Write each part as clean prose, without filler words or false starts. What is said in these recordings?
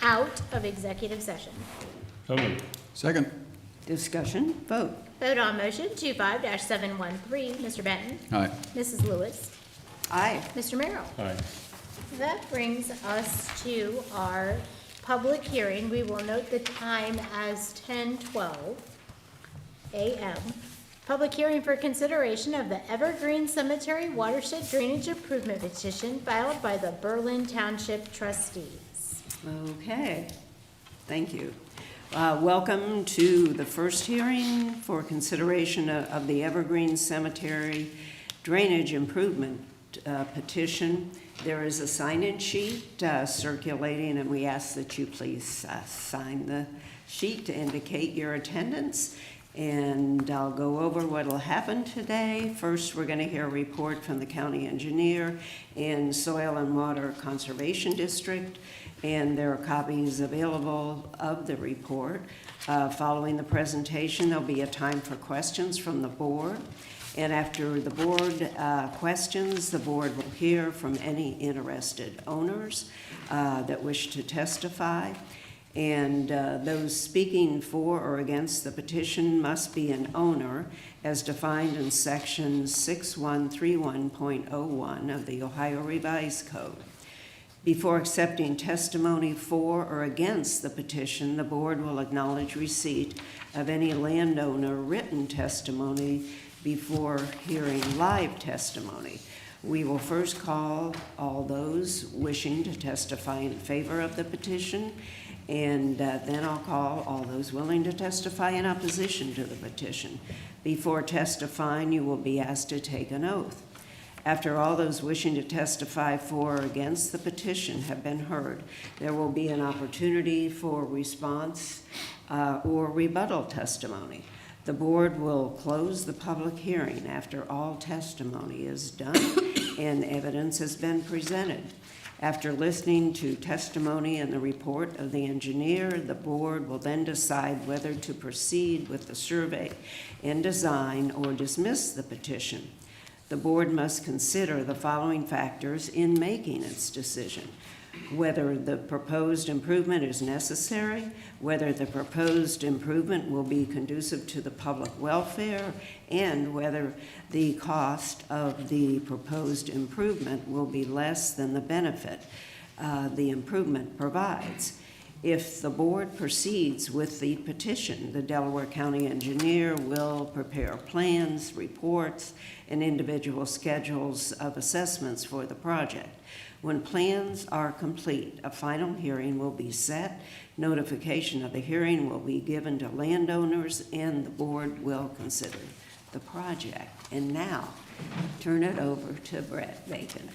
out of executive session. So moved. Second. Discussion, vote. Vote on motion 25-713. Mr. Benton. Aye. Mrs. Lewis. Aye. Mr. Merrill. Aye. That brings us to our public hearing. We will note the time as 10:12 a.m. Public hearing for consideration of the Evergreen Cemetery Watershed Drainage Improvement Petition filed by the Berlin Township trustees. Okay, thank you. Welcome to the first hearing for consideration of the Evergreen Cemetery Drainage Improvement petition. There is a sign-in sheet circulating, and we ask that you please sign the sheet to indicate your attendance. And I'll go over what will happen today. First, we're going to hear a report from the county engineer and Soil and Water Conservation District, and there are copies available of the report. Following the presentation, there'll be a time for questions from the board. And after the board questions, the board will hear from any interested owners that wish to testify. And those speaking for or against the petition must be an owner as defined in section 6131.01 of the Ohio Revised Code. Before accepting testimony for or against the petition, the board will acknowledge receipt of any landowner written testimony before hearing live testimony. We will first call all those wishing to testify in favor of the petition, and then I'll call all those willing to testify in opposition to the petition. Before testifying, you will be asked to take an oath. After all those wishing to testify for or against the petition have been heard, there will be an opportunity for response or rebuttal testimony. The board will close the public hearing after all testimony is done and evidence has been presented. After listening to testimony and the report of the engineer, the board will then decide whether to proceed with the survey and design or dismiss the petition. The board must consider the following factors in making its decision: whether the proposed improvement is necessary, whether the proposed improvement will be conducive to the public welfare, and whether the cost of the proposed improvement will be less than the benefit the improvement provides. If the board proceeds with the petition, the Delaware County engineer will prepare plans, reports, and individual schedules of assessments for the project. When plans are complete, a final hearing will be set. Notification of the hearing will be given to landowners, and the board will consider the project. And now, turn it over to Brett Bacon.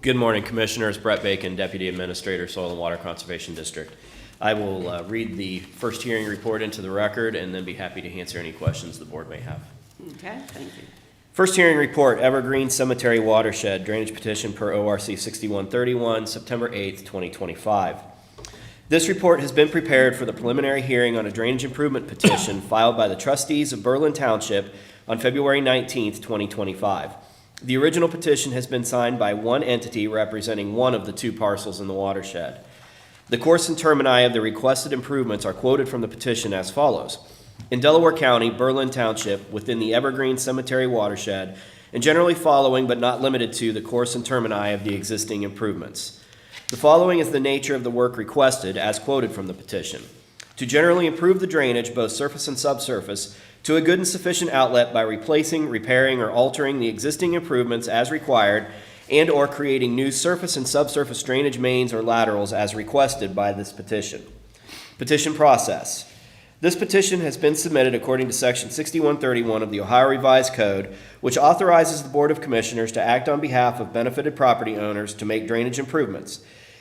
Good morning, Commissioners. Brett Bacon, Deputy Administrator, Soil and Water Conservation District. I will read the first hearing report into the record and then be happy to answer any questions the board may have. Okay, thank you. First hearing report, Evergreen Cemetery Watershed Drainage Petition per ORC 6131, September 8th, 2025. This report has been prepared for the preliminary hearing on a drainage improvement petition filed by the trustees of Berlin Township on February 19th, 2025. The original petition has been signed by one entity representing one of the two parcels in the watershed. The course and termini of the requested improvements are quoted from the petition as follows. In Delaware County, Berlin Township, within the Evergreen Cemetery watershed, and generally following but not limited to the course and termini of the existing improvements. The following is the nature of the work requested as quoted from the petition. To generally improve the drainage, both surface and subsurface, to a good and sufficient outlet by replacing, repairing, or altering the existing improvements as required and or creating new surface and subsurface drainage mains or laterals as requested by this petition. Petition process. This petition has been submitted according to Section 6131 of the Ohio Revised Code, which authorizes the Board of Commissioners to act on behalf of benefited property owners to make drainage improvements.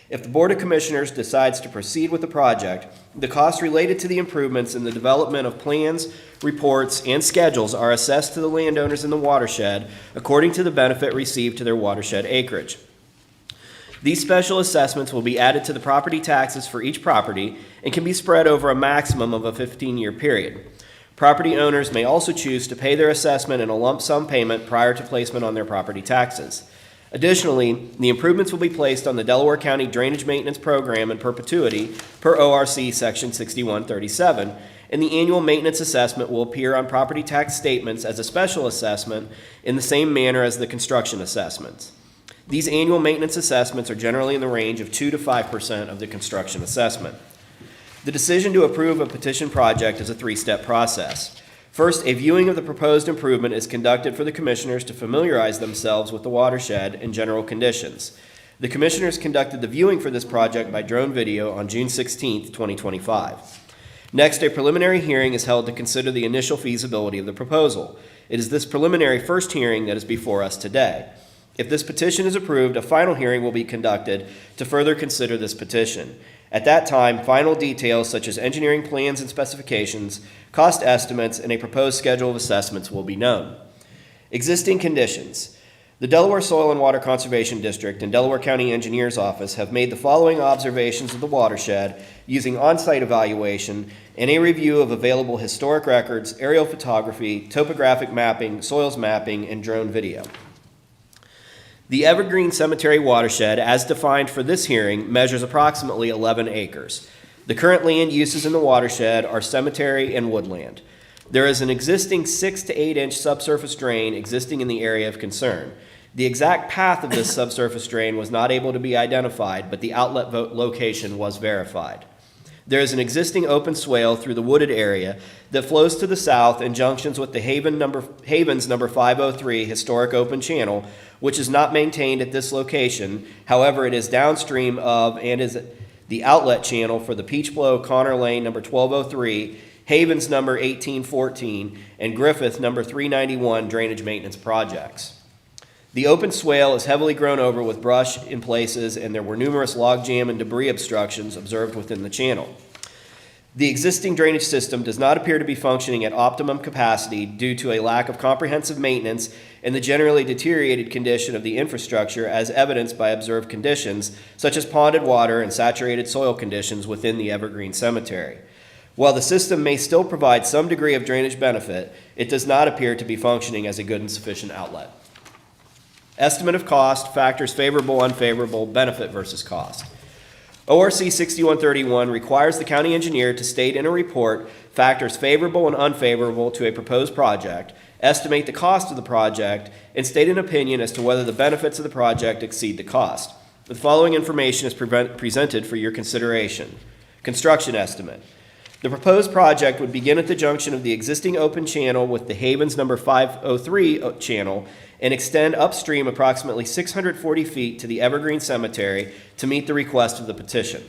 If the Board of Commissioners decides to proceed with the project, the costs related to the improvements and the development of plans, reports, and schedules are assessed to the landowners in the watershed according to the benefit received to their watershed acreage. These special assessments will be added to the property taxes for each property and can be spread over a maximum of a 15-year period. Property owners may also choose to pay their assessment in a lump sum payment prior to placement on their property taxes. Additionally, the improvements will be placed on the Delaware County Drainage Maintenance Program in perpetuity per ORC Section 6137, and the annual maintenance assessment will appear on property tax statements as a special assessment in the same manner as the construction assessments. These annual maintenance assessments are generally in the range of 2 to 5% of the construction assessment. The decision to approve a petition project is a three-step process. First, a viewing of the proposed improvement is conducted for the commissioners to familiarize themselves with the watershed and general conditions. The commissioners conducted the viewing for this project by drone video on June 16, 2025. Next, a preliminary hearing is held to consider the initial feasibility of the proposal. It is this preliminary first hearing that is before us today. If this petition is approved, a final hearing will be conducted to further consider this petition. At that time, final details such as engineering plans and specifications, cost estimates, and a proposed schedule of assessments will be known. Existing conditions. The Delaware Soil and Water Conservation District and Delaware County Engineers Office have made the following observations of the watershed using on-site evaluation and a review of available historic records, aerial photography, topographic mapping, soils mapping, and drone video. The Evergreen Cemetery watershed, as defined for this hearing, measures approximately 11 acres. The current land uses in the watershed are cemetery and woodland. There is an existing 6 to 8 inch subsurface drain existing in the area of concern. The exact path of this subsurface drain was not able to be identified, but the outlet location was verified. There is an existing open swale through the wooded area that flows to the south and junctions with the Havens number 503 historic open channel, which is not maintained at this location. However, it is downstream of and is the outlet channel for the Peachblow Connor Lane number 1203, Havens number 1814, and Griffith number 391 drainage maintenance projects. The open swale is heavily grown over with brush in places, and there were numerous logjam and debris obstructions observed within the channel. The existing drainage system does not appear to be functioning at optimum capacity due to a lack of comprehensive maintenance and the generally deteriorated condition of the infrastructure as evidenced by observed conditions such as ponded water and saturated soil conditions within the Evergreen Cemetery. While the system may still provide some degree of drainage benefit, it does not appear to be functioning as a good and sufficient outlet. Estimate of cost, factors favorable, unfavorable, benefit versus cost. ORC 6131 requires the county engineer to state in a report factors favorable and unfavorable to a proposed project, estimate the cost of the project, and state an opinion as to whether the benefits of the project exceed the cost. The following information is presented for your consideration. Construction estimate. The proposed project would begin at the junction of the existing open channel with the Havens number 503 channel and extend upstream approximately 640 feet to the Evergreen Cemetery to meet the request of the petition.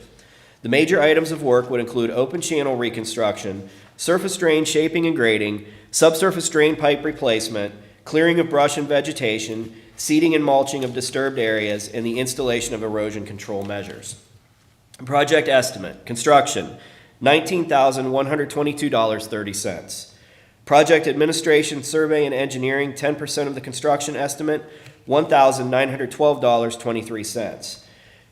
The major items of work would include open channel reconstruction, surface drain shaping and grading, subsurface drain pipe replacement, clearing of brush and vegetation, seeding and mulching of disturbed areas, and the installation of erosion control measures. Project estimate. Construction, $19,122.30. Project administration, survey, and engineering, 10% of the construction estimate, $1,912.23.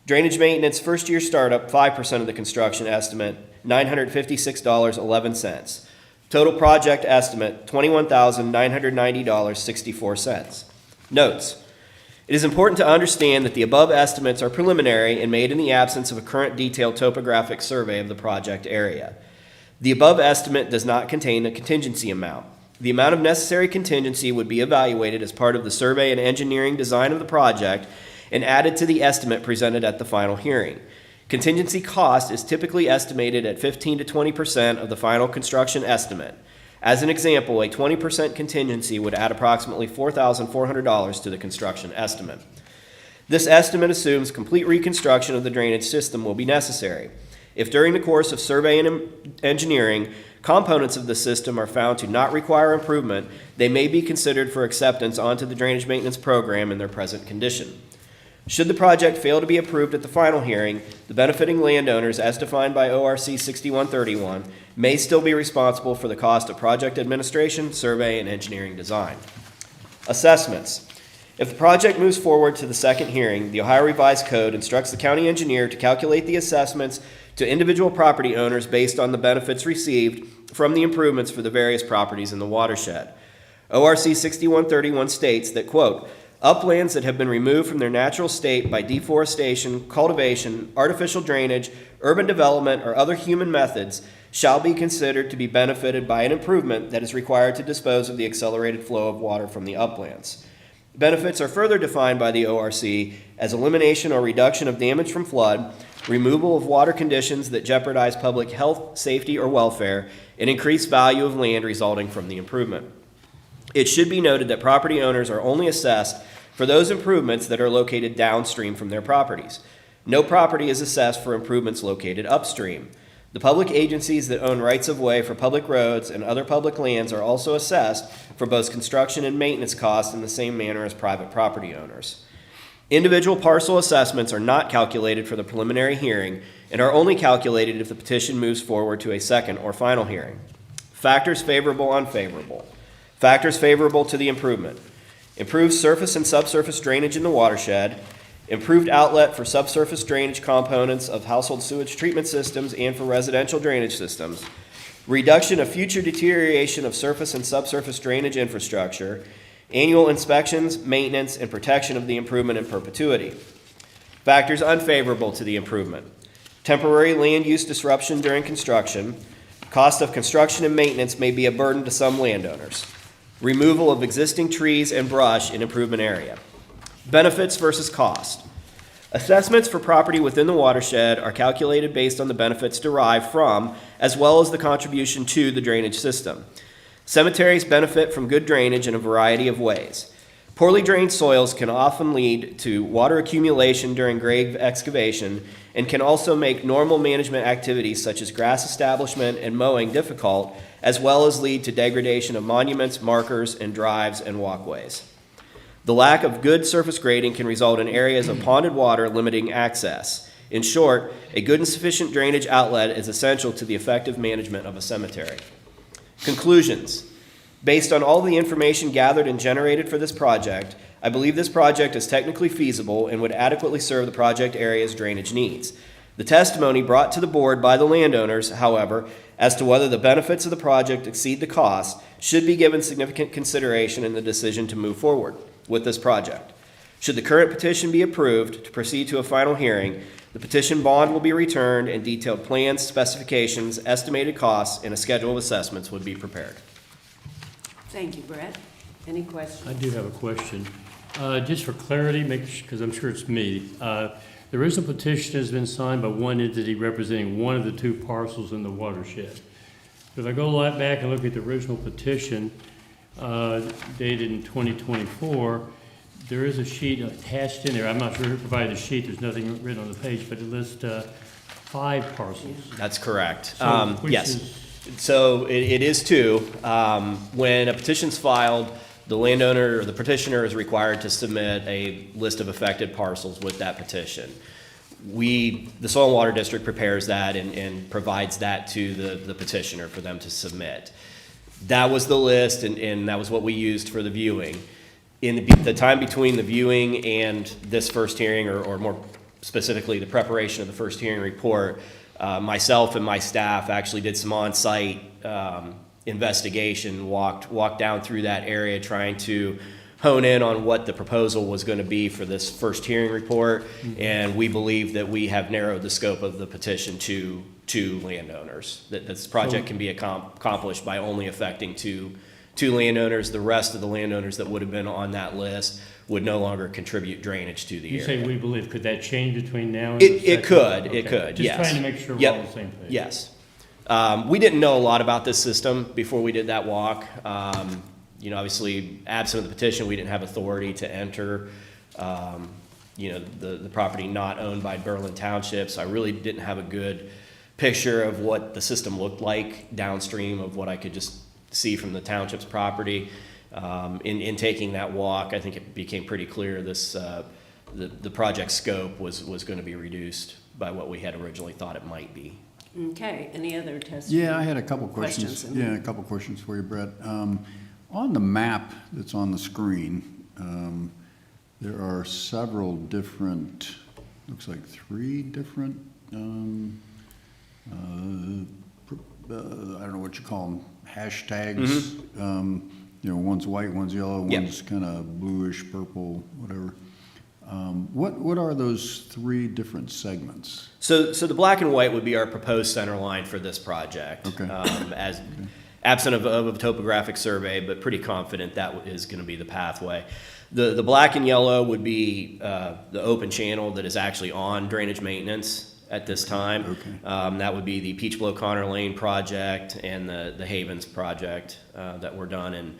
Drainage maintenance, first year startup, 5% of the construction estimate, $956.11. Total project estimate, $21,990.64. Notes. It is important to understand that the above estimates are preliminary and made in the absence of a current detailed topographic survey of the project area. The above estimate does not contain a contingency amount. The amount of necessary contingency would be evaluated as part of the survey and engineering design of the project and added to the estimate presented at the final hearing. Contingency cost is typically estimated at 15 to 20% of the final construction estimate. As an example, a 20% contingency would add approximately $4,400 to the construction estimate. This estimate assumes complete reconstruction of the drainage system will be necessary. If during the course of survey and engineering, components of the system are found to not require improvement, they may be considered for acceptance onto the drainage maintenance program in their present condition. Should the project fail to be approved at the final hearing, the benefiting landowners, as defined by ORC 6131, may still be responsible for the cost of project administration, survey, and engineering design. Assessments. If the project moves forward to the second hearing, the Ohio Revised Code instructs the county engineer to calculate the assessments to individual property owners based on the benefits received from the improvements for the various properties in the watershed. ORC 6131 states that, quote, Uplands that have been removed from their natural state by deforestation, cultivation, artificial drainage, urban development, or other human methods shall be considered to be benefited by an improvement that is required to dispose of the accelerated flow of water from the uplands. Benefits are further defined by the ORC as elimination or reduction of damage from flood, removal of water conditions that jeopardize public health, safety, or welfare, and increased value of land resulting from the improvement. It should be noted that property owners are only assessed for those improvements that are located downstream from their properties. No property is assessed for improvements located upstream. The public agencies that own rights-of-way for public roads and other public lands are also assessed for both construction and maintenance costs in the same manner as private property owners. Individual parcel assessments are not calculated for the preliminary hearing and are only calculated if the petition moves forward to a second or final hearing. Factors favorable, unfavorable. Factors favorable to the improvement: improved surface and subsurface drainage in the watershed, improved outlet for subsurface drainage components of household sewage treatment systems and for residential drainage systems, reduction of future deterioration of surface and subsurface drainage infrastructure, annual inspections, maintenance, and protection of the improvement in perpetuity. Factors unfavorable to the improvement: temporary land use disruption during construction, cost of construction and maintenance may be a burden to some landowners, removal of existing trees and brush in improvement area. Benefits versus cost. Assessments for property within the watershed are calculated based on the benefits derived from, as well as the contribution to, the drainage system. Cemeteries benefit from good drainage in a variety of ways. Poorly drained soils can often lead to water accumulation during grave excavation and can also make normal management activities such as grass establishment and mowing difficult, as well as lead to degradation of monuments, markers, and drives and walkways. The lack of good surface grading can result in areas of ponded water limiting access. In short, a good and sufficient drainage outlet is essential to the effective management of a cemetery. Conclusions. Based on all the information gathered and generated for this project, I believe this project is technically feasible and would adequately serve the project area's drainage needs. The testimony brought to the board by the landowners, however, as to whether the benefits of the project exceed the cost, should be given significant consideration in the decision to move forward with this project. Should the current petition be approved to proceed to a final hearing, the petition bond will be returned and detailed plans, specifications, estimated costs, and a schedule of assessments would be prepared. Thank you, Brett. Any questions? I do have a question. Just for clarity, because I'm sure it's me. The original petition has been signed by one entity representing one of the two parcels in the watershed. If I go back and look at the original petition dated in 2024, there is a sheet attached in there. I'm not sure who provided the sheet. There's nothing written on the page, but it lists 5 parcels. That's correct. So Yes. So it is 2. When a petition's filed, the landowner or the petitioner is required to submit a list of affected parcels with that petition. The Soil and Water District prepares that and provides that to the petitioner for them to submit. That was the list, and that was what we used for the viewing. In the time between the viewing and this first hearing, or more specifically the preparation of the first hearing report, myself and my staff actually did some on-site investigation, walked down through that area trying to hone in on what the proposal was going to be for this first hearing report, and we believe that we have narrowed the scope of the petition to landowners. That this project can be accomplished by only affecting two landowners. The rest of the landowners that would have been on that list would no longer contribute drainage to the area. You say we believe, could that change between now and It could, Just yes. trying to make sure we're Yep. all on the same page. Yes. We didn't know a lot about this system before we did that walk. Obviously, absent of the petition, we didn't have authority to enter, the property not owned by Berlin Township. So I really didn't have a good picture of what the system looked like downstream of what I could just see from the township's property. In taking that walk, I think it became pretty clear the project scope was going to be reduced by what we had originally thought it might be. Okay, any other testimony? Yeah, I had a couple questions. Questions. Yeah, a couple questions for you, Brett. On the map that's on the screen, there are several different, looks like 3 different, I don't know what you call them, hashtags you know, one's white, one's yellow, Yeah. one's kind of bluish, purple, whatever. What are those three different segments? So the black and white would be our proposed center line for this project. Okay. As absent of a topographic survey, but pretty confident that is going to be the pathway. The black and yellow would be the open channel that is actually on drainage maintenance at this time. Okay. That would be the Peach Blow Connor Lane project and the Havens project that were done in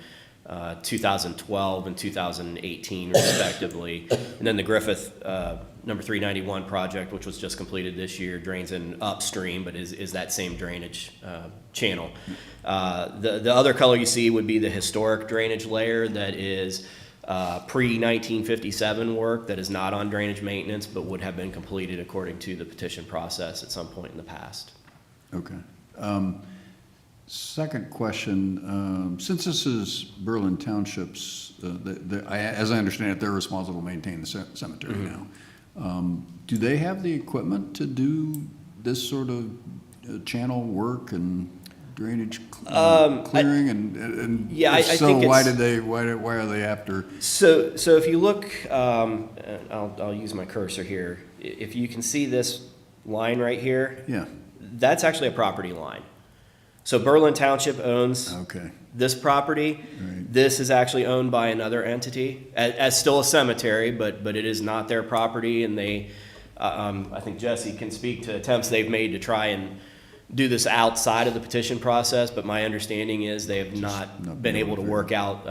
2012 and 2018 respectively. And then the Griffith number 391 project, which was just completed this year, drains in upstream, but is that same drainage channel. The other color you see would be the historic drainage layer that is pre-1957 work that is not on drainage maintenance, but would have been completed according to the petition process at some point in the past. Okay. Second question, since this is Berlin Township's, as I understand it, they're responsible to maintain the cemetery now. Do they have the equipment to do this sort of channel work and drainage clearing? And yeah, if I so, think why it's- why are they after? So if you look, I'll use my cursor here. If you can see this line right here, Yeah, that's actually a property line. So Berlin Township owns okay, this property. Right. This is actually owned by another entity, as still a cemetery, but it is not their property. And they, I think Jesse can speak to attempts they've made to try and do this outside of the petition process. But my understanding is they have not been able to work out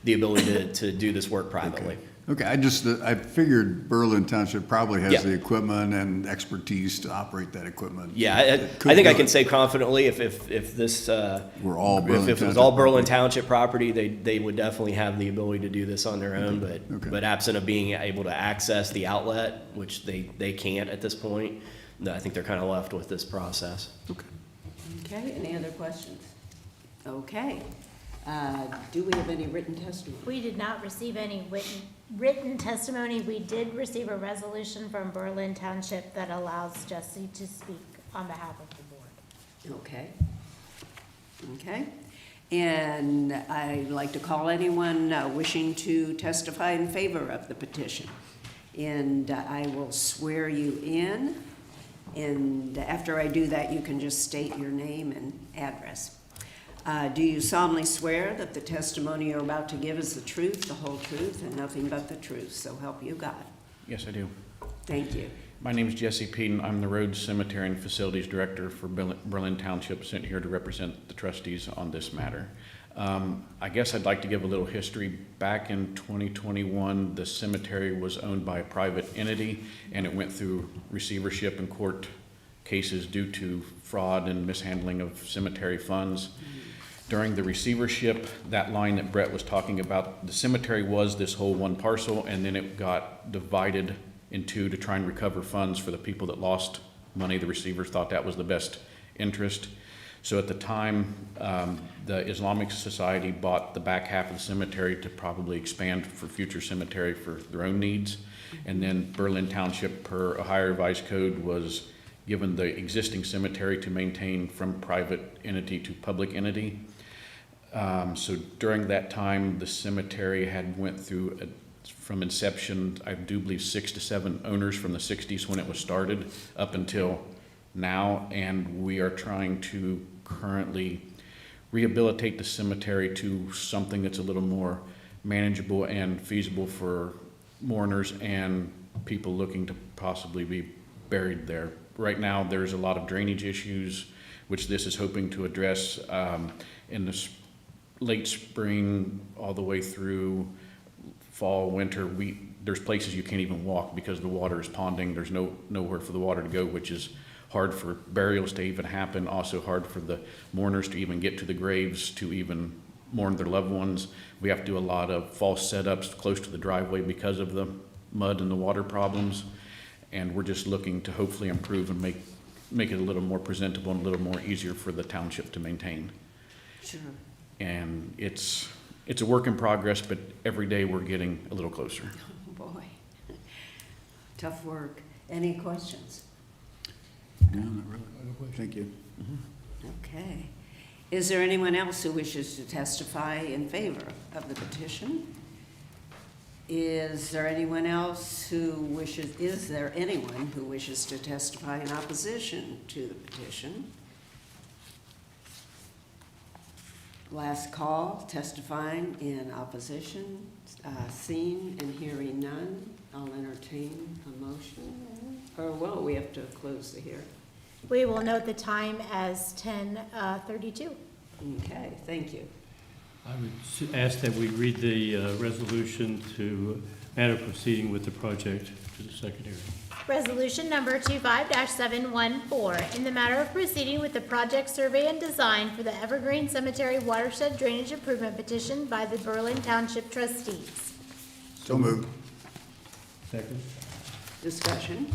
the ability to do this work privately. Okay, I figured Berlin Township probably Yeah. has the equipment and expertise to operate that equipment. Yeah, I think I can say confidently if this We're all Berlin if it was Township all Berlin property. Township property, they would definitely have the ability to do this on their own. Okay. But absent of being able to access the outlet, which they can't at this point, I think they're kind of left with this process. Okay, any other questions? Okay. Do we have any written testimony? We did not receive any written testimony. We did receive a resolution from Berlin Township that allows Jesse to speak on behalf of the board. Okay. Okay. And I'd like to call anyone wishing to testify in favor of the petition. And I will swear you in. And after I do that, you can just state your name and address. Do you solemnly swear that the testimony you're about to give is the truth, the whole truth, and nothing but the truth? So help you God. Yes, I do. Thank you. My name is Jesse Peden. I'm the Roads, Cemetery, and Facilities Director for Berlin Township, sent here to represent the trustees on this matter. I guess I'd like to give a little history. Back in 2021, the cemetery was owned by a private entity, and it went through receivership and court cases due to fraud and mishandling of cemetery funds. During the receivership, that line that Brett was talking about, the cemetery was this whole one parcel, and then it got divided in two to try and recover funds for the people that lost money. The receivers thought that was the best interest. So at the time, the Islamic Society bought the back half of the cemetery to probably expand for future cemetery for their own needs. And then Berlin Township, per Ohio Revised Code, was given the existing cemetery to maintain from private entity to public entity. So during that time, the cemetery had went through, from inception, I do believe 6 to 7 owners from the 60s when it was started up until now. And we are trying to currently rehabilitate the cemetery to something that's a little more manageable and feasible for mourners and people looking to possibly be buried there. Right now, there's a lot of drainage issues, which this is hoping to address in the late spring all the way through fall, winter. There's places you can't even walk because the water is ponding. There's nowhere for the water to go, which is hard for burials to even happen, also hard for the mourners to even get to the graves to even mourn their loved ones. We have to do a lot of false setups close to the driveway because of the mud and the water problems. And we're just looking to hopefully improve and make it a little more presentable and a little more easier for the township to maintain. Sure. And it's a work in progress, but every day we're getting a little closer. Oh, boy. Tough work. Any questions? No, not really. Thank you. Okay. Is there anyone else who wishes to testify in favor of the petition? Is there anyone who wishes to testify in opposition to the petition? Last call, testifying in opposition, seeing and hearing none, I'll entertain a motion. Or, well, we have to close the hearing. We will note the time as 10:32. Okay, thank you. I would ask that we read the resolution to matter proceeding with the project to the second hearing. Resolution number 25-714, in the matter of proceeding with the project survey and design for the Evergreen Cemetery Watershed Drainage Improvement Petition by the Berlin Township trustees. So moved. Second. Discussion?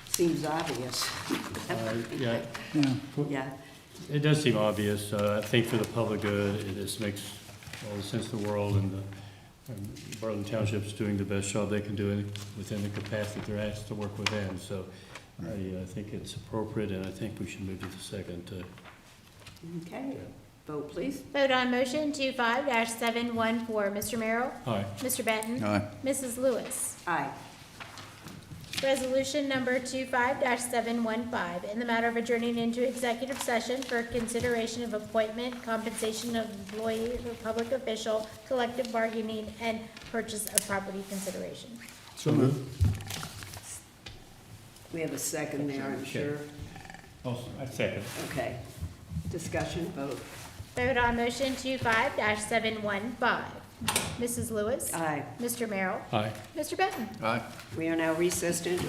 Seems obvious. Yeah, Yeah, it does seem obvious. I think for the public good, it just makes all the sense in the world, and Berlin Township's doing the best job they can do within the capacity they're asked to work within. So I think it's appropriate, and I think we should move to the second. okay. Vote, please. Vote on motion 25-714. Mr. Merrill? Aye. Mr. Benton? Aye. Mrs. Lewis? Aye. Resolution number 25-715, in the matter of adjourning into executive session for consideration of appointment, compensation of employee or public official, collective bargaining, and purchase of property consideration. So moved. We have a second there, I'm sure. Also, I second. Okay. Discussion, vote. Vote on motion 25-715. Mrs. Lewis? Aye. Mr. Merrill? Aye. Mr. Benton? Aye. We are now recessed into